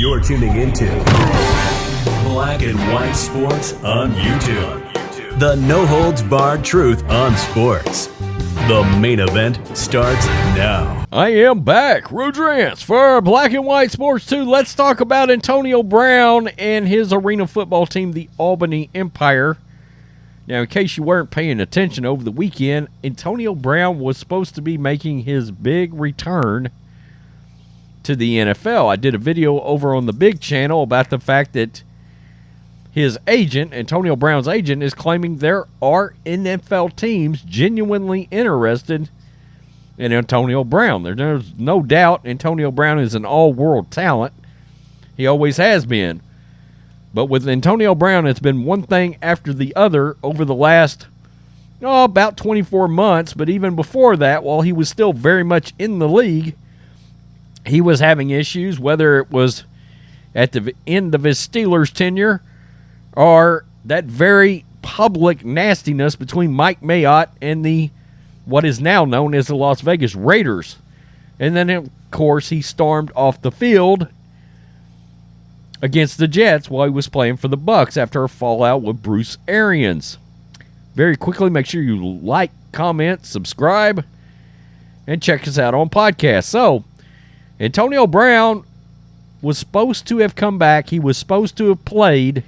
You're tuning into Black and White Sports on YouTube. The no-holds-barred truth on sports. The main event starts now. I am back, Rudrance, for Black and White Sports 2. Let's talk about Antonio Brown and his arena football team, the Albany Empire. Now, in case you weren't paying attention over the weekend, Antonio Brown was supposed to be making his big return to the NFL. I did a video over on the big channel about the fact that his agent, Antonio Brown's agent, is claiming there are NFL teams genuinely interested in Antonio Brown. There's no doubt Antonio Brown is an all-world talent. He always has been. But with Antonio Brown, it's been one thing after the other over the last, about 24 months. But even before that, while he was still very much in the league, he was having issues, whether it was at the end of his Steelers tenure or that very public nastiness between Mike Mayotte and what is now known as the Las Vegas Raiders. And then, of course, he stormed off the field against the Jets while he was playing for the Bucs after a fallout with Bruce Arians. Very quickly, make sure you like, comment, subscribe, and check us out on podcasts. So, Antonio Brown was supposed to have come back. He was supposed to have played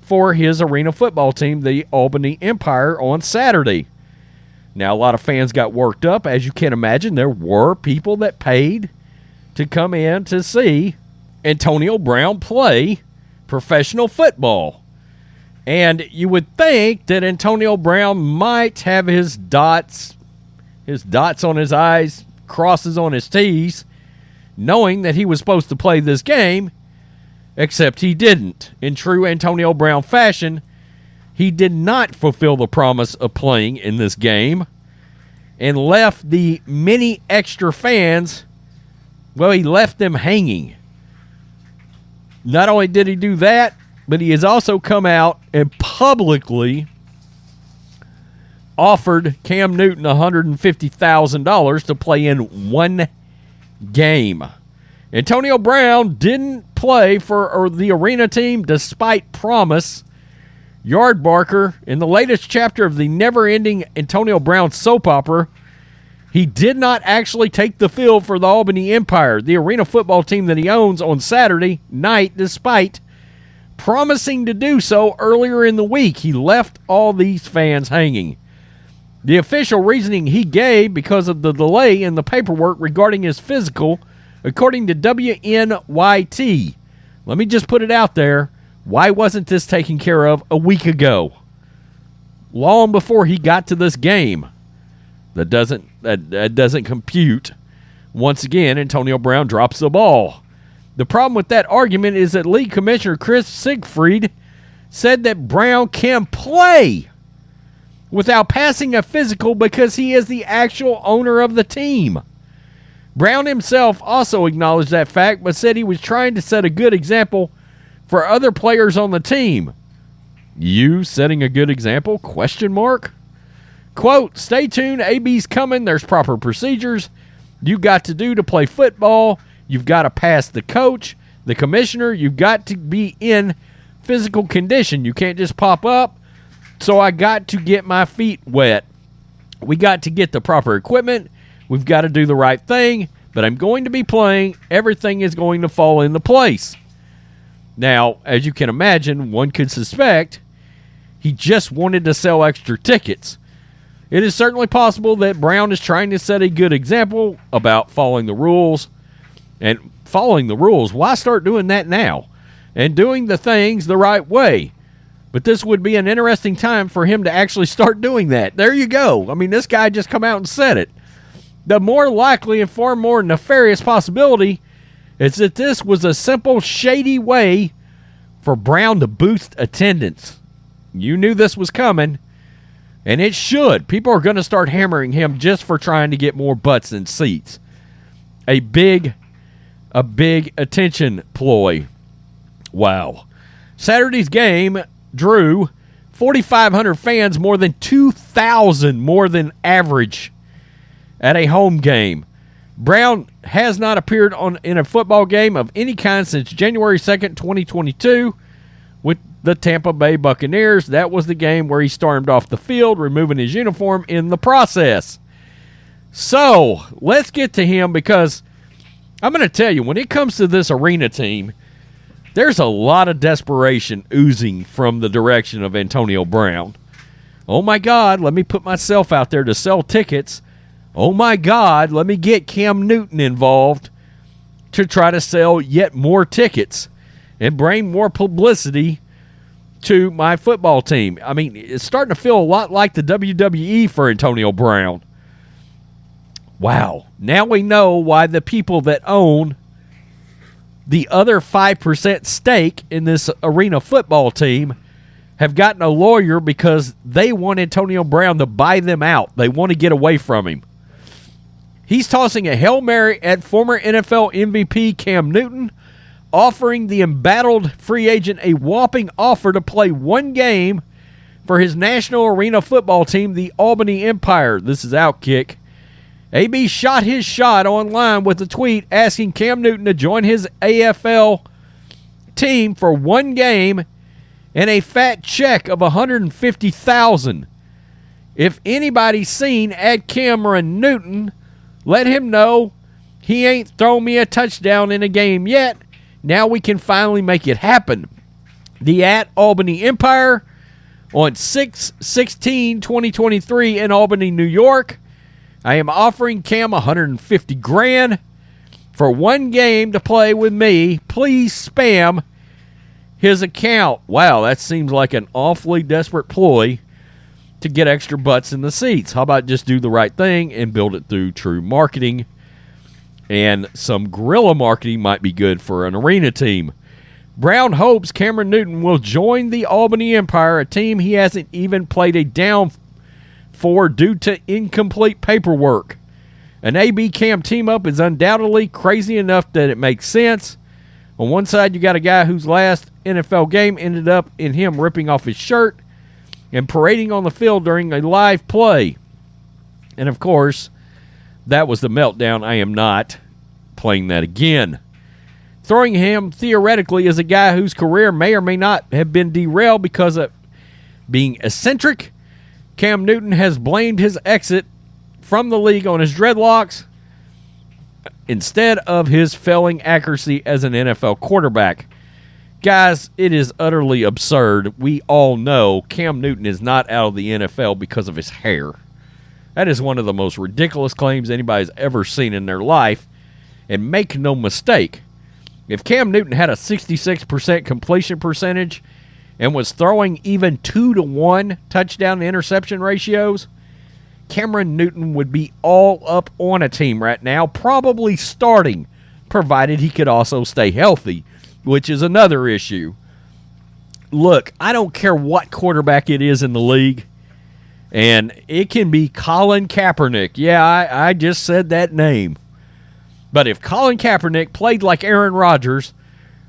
for his arena football team, the Albany Empire, on Saturday. Now, a lot of fans got worked up. As you can imagine, there were people that paid to come in to see Antonio Brown play professional football. And you would think that Antonio Brown might have his dots on his I's, crosses on his T's, knowing that he was supposed to play this game, except he didn't. In true Antonio Brown fashion, he did not fulfill the promise of playing in this game and left the many extra fans, he left them hanging. Not only did he do that, but he has also come out and publicly offered Cam Newton $150,000 to play in one game. Antonio Brown didn't play for the arena team despite promise. Yardbarker, in the latest chapter of the never-ending Antonio Brown soap opera, he did not actually take the field for the Albany Empire, the arena football team that he owns, on Saturday night, despite promising to do so earlier in the week. He left all these fans hanging. The official reasoning he gave because of the delay in the paperwork regarding his physical, according to WNYT. Let me just put it out there. Why wasn't this taken care of a week ago? Long before he got to this game. That doesn't compute. Once again, Antonio Brown drops the ball. The problem with that argument is that League Commissioner Chris Siegfried said that Brown can play without passing a physical because he is the actual owner of the team. Brown himself also acknowledged that fact, but said he was trying to set a good example for other players on the team. You setting a good example? ? Quote, stay tuned, AB's coming, there's proper procedures you got to do to play football. You've got to pass the coach, the commissioner. You've got to be in physical condition. You can't just pop up. So I got to get my feet wet. We got to get the proper equipment. We've got to do the right thing. But I'm going to be playing. Everything is going to fall into place. Now, as you can imagine, one could suspect he just wanted to sell extra tickets. It is certainly possible that Brown is trying to set a good example about following the rules. And following the rules, why start doing that now? And doing the things the right way. But this would be an interesting time for him to actually start doing that. There you go. I mean, this guy just come out and said it. The more likely and far more nefarious possibility is that this was a simple, shady way for Brown to boost attendance. You knew this was coming, and it should. People are going to start hammering him just for trying to get more butts and seats. A big attention ploy. Wow. Saturday's game drew 4,500 fans, more than 2,000 more than average at a home game. Brown has not appeared in a football game of any kind since January 2nd, 2022 with the Tampa Bay Buccaneers. That was the game where he stormed off the field, removing his uniform in the process. So, let's get to him, because I'm going to tell you, when it comes to this arena team, there's a lot of desperation oozing from the direction of Antonio Brown. Oh my God, let me put myself out there to sell tickets. Oh my God, let me get Cam Newton involved to try to sell yet more tickets and bring more publicity to my football team. I mean, it's starting to feel a lot like the WWE for Antonio Brown. Wow. Now we know why the people that own the other 5% stake in this arena football team have gotten a lawyer, because they want Antonio Brown to buy them out. They want to get away from him. He's tossing a Hail Mary at former NFL MVP Cam Newton, offering the embattled free agent a whopping offer to play one game for his national arena football team, the Albany Empire. This is Outkick. AB shot his shot online with a tweet asking Cam Newton to join his AFL team for one game and a fat check of $150,000. If anybody's seen at Cameron Newton, let him know he ain't thrown me a touchdown in a game yet. Now we can finally make it happen. The at Albany Empire on 6/16/2023 in Albany, New York. I am offering Cam $150,000 for one game to play with me. Please spam his account. Wow, that seems like an awfully desperate ploy to get extra butts in the seats. How about just do the right thing and build it through true marketing? And some guerrilla marketing might be good for an arena team. Brown hopes Cameron Newton will join the Albany Empire, a team he hasn't even played a down for due to incomplete paperwork. An AB Cam team-up is undoubtedly crazy enough that it makes sense. On one side, you got a guy whose last NFL game ended up in him ripping off his shirt and parading on the field during a live play. And, of course, that was the meltdown. I am not playing that again. Throwing him, theoretically, as a guy whose career may or may not have been derailed because of being eccentric, Cam Newton has blamed his exit from the league on his dreadlocks instead of his failing accuracy as an NFL quarterback. Guys, it is utterly absurd. We all know Cam Newton is not out of the NFL because of his hair. That is one of the most ridiculous claims anybody's ever seen in their life. And make no mistake, if Cam Newton had a 66% completion percentage and was throwing even 2-to-1 touchdown to interception ratios, Cameron Newton would be all up on a team right now, probably starting, provided he could also stay healthy, which is another issue. Look, I don't care what quarterback it is in the league, and it can be Colin Kaepernick. Yeah, I just said that name. But if Colin Kaepernick played like Aaron Rodgers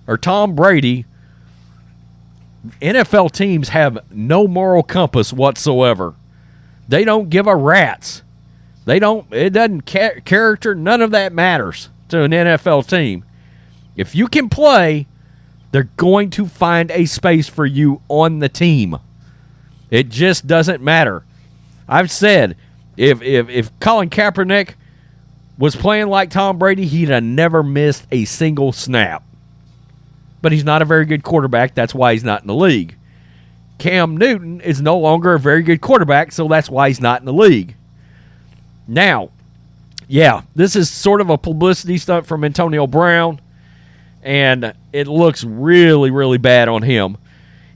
or Tom Brady, NFL teams have no moral compass whatsoever. They don't give a rat's. It doesn't character, none of that matters to an NFL team. If you can play, they're going to find a space for you on the team. It just doesn't matter. I've said, if Colin Kaepernick was playing like Tom Brady, he'd have never missed a single snap. But he's not a very good quarterback. That's why he's not in the league. Cam Newton is no longer a very good quarterback, so that's why he's not in the league. Now, yeah, this is sort of a publicity stunt from Antonio Brown, and it looks really, really bad on him.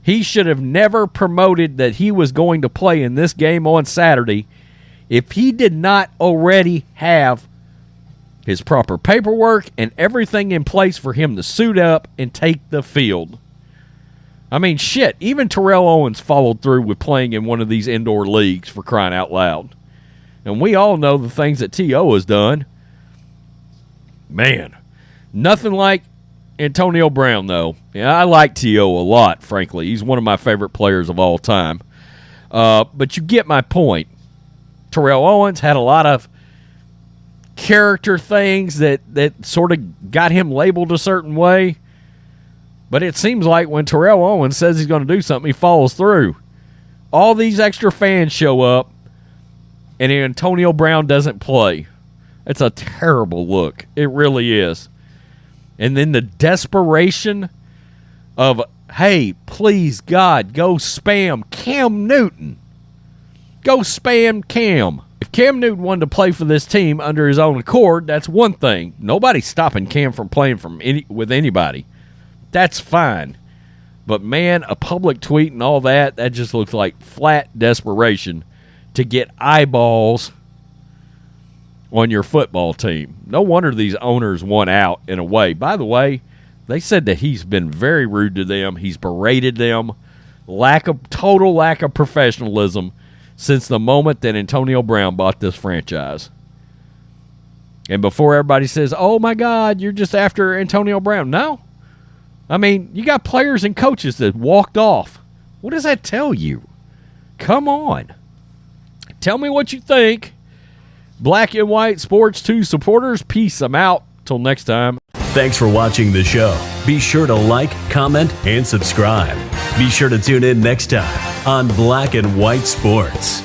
He should have never promoted that he was going to play in this game on Saturday if he did not already have his proper paperwork and everything in place for him to suit up and take the field. I mean, shit, even Terrell Owens followed through with playing in one of these indoor leagues, for crying out loud. And we all know the things that T.O. has done. Man, nothing like Antonio Brown, though. Yeah, I like T.O. a lot, frankly. He's one of my favorite players of all time. But you get my point. Terrell Owens had a lot of character things that sort of got him labeled a certain way. But it seems like when Terrell Owens says he's going to do something, he follows through. All these extra fans show up, and Antonio Brown doesn't play. It's a terrible look. It really is. And then the desperation of, hey, please, God, go spam Cam Newton. Go spam Cam. If Cam Newton wanted to play for this team under his own accord, that's one thing. Nobody's stopping Cam from playing with anybody. That's fine. But, man, a public tweet and all that just looks like flat desperation to get eyeballs on your football team. No wonder these owners want out in a way. By the way, they said that he's been very rude to them. He's berated them. Total lack of professionalism since the moment that Antonio Brown bought this franchise. And before everybody says, oh, my God, you're just after Antonio Brown. No. I mean, you got players and coaches that walked off. What does that tell you? Come on. Tell me what you think. Black and White Sports 2 supporters, peace. I'm out. Till next time. Thanks for watching the show. Be sure to like, comment, and subscribe. Be sure to tune in next time on Black and White Sports.